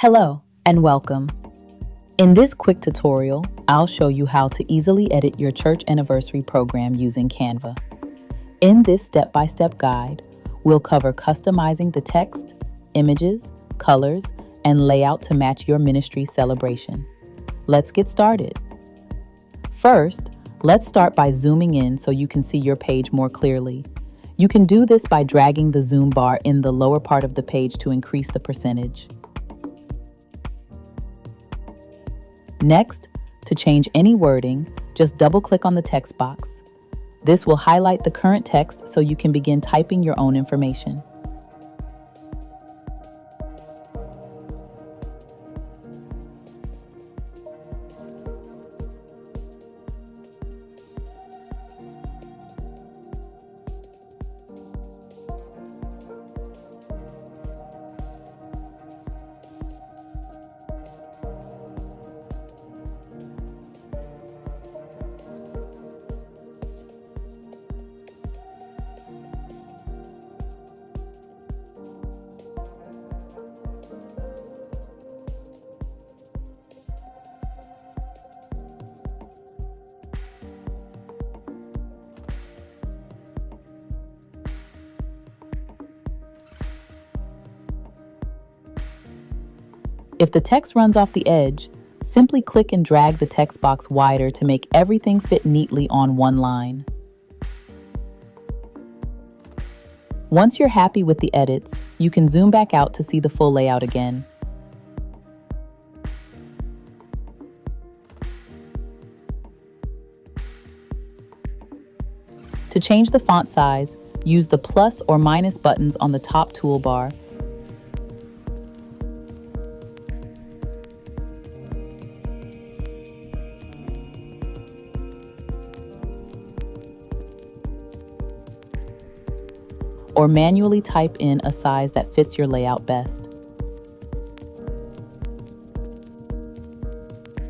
Hello and welcome. In this quick tutorial, I'll show you how to easily edit your church anniversary program using Canva. In this step-by-step guide, we'll cover customizing the text, images, colors, and layout to match your ministry celebration. Let's get started. First, let's start by zooming in so you can see your page more clearly. You can do this by dragging the zoom bar in the lower part of the page to increase the percentage. Next, to change any wording, just double-click on the text box. This will highlight the current text so you can begin typing your own information. If the text runs off the edge, simply click and drag the text box wider to make everything fit neatly on one line. Once you're happy with the edits, you can zoom back out to see the full layout again. To change the font size, use the plus or minus buttons on the top toolbar. Or manually type in a size that fits your layout best.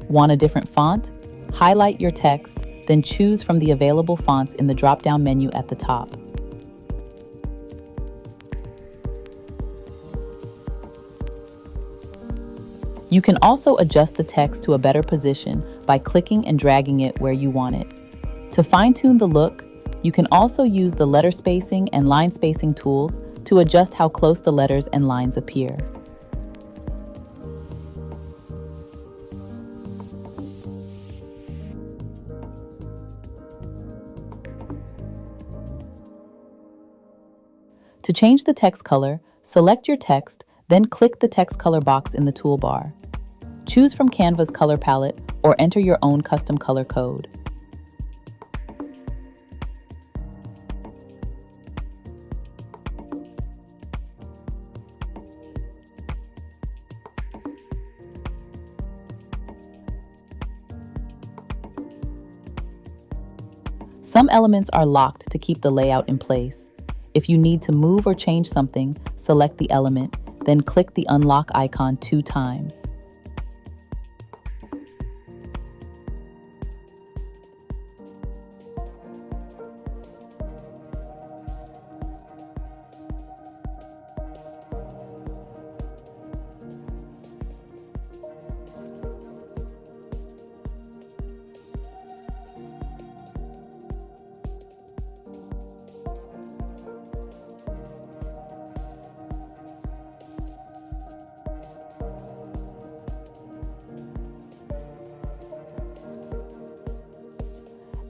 Want a different font? Highlight your text, then choose from the available fonts in the drop-down menu at the top. You can also adjust the text to a better position by clicking and dragging it where you want it. To fine-tune the look, you can also use the letter spacing and line spacing tools to adjust how close the letters and lines appear. To change the text color, select your text, then click the text color box in the toolbar. Choose from Canva's color palette or enter your own custom color code. Some elements are locked to keep the layout in place. If you need to move or change something, select the element, then click the unlock icon 2 times.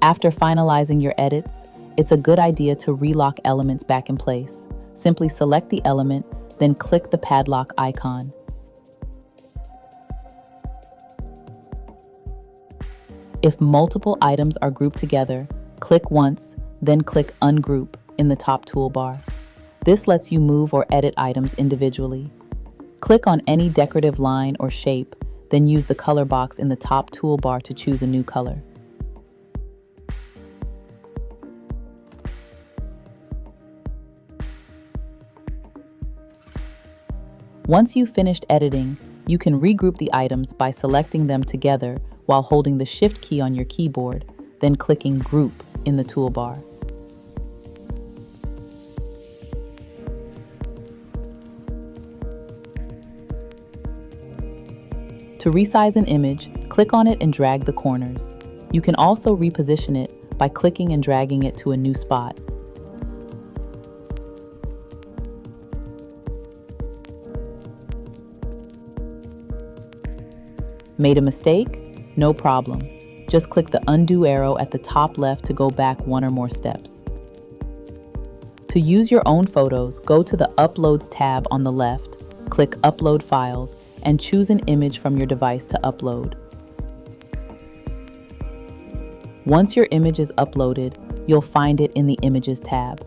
After finalizing your edits, it's a good idea to relock elements back in place. Simply select the element, then click the padlock icon. If multiple items are grouped together, click once, then click Ungroup in the top toolbar. This lets you move or edit items individually. Click on any decorative line or shape, then use the color box in the top toolbar to choose a new color. Once you've finished editing, you can regroup the items by selecting them together while holding the Shift key on your keyboard, then clicking Group in the toolbar. To resize an image, click on it and drag the corners. You can also reposition it by clicking and dragging it to a new spot. Made a mistake? No problem. Just click the undo arrow at the top left to go back one or more steps. To use your own photos, go to the Uploads tab on the left, click Upload Files, and choose an image from your device to upload. Once your image is uploaded, you'll find it in the Images tab.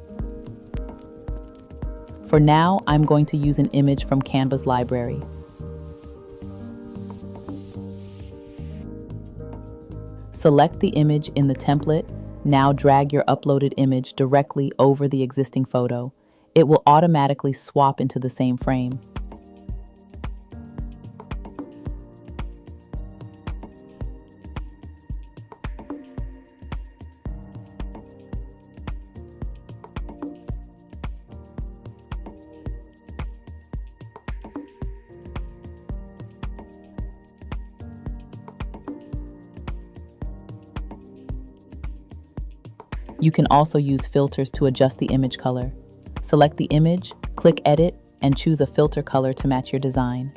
For now, I'm going to use an image from Canva's library. Select the image in the template. Now drag your uploaded image directly over the existing photo. It will automatically swap into the same frame. You can also use filters to adjust the image color. Select the image, click Edit, and choose a filter color to match your design.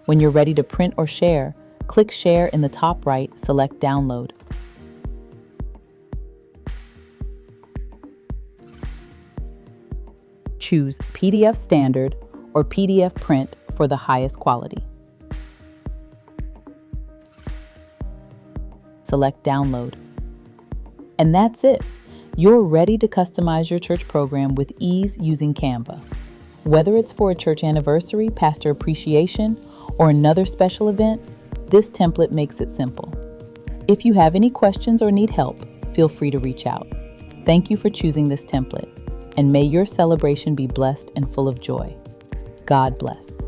When you're ready to print or share, click Share in the top right, select Download. Choose PDF Standard or PDF Print for the highest quality. Select Download. And that's it. You're ready to customize your church program with ease using Canva. Whether it's for a church anniversary, pastor appreciation, or another special event, this template makes it simple. If you have any questions or need help, feel free to reach out. Thank you for choosing this template, and may your celebration be blessed and full of joy. God bless.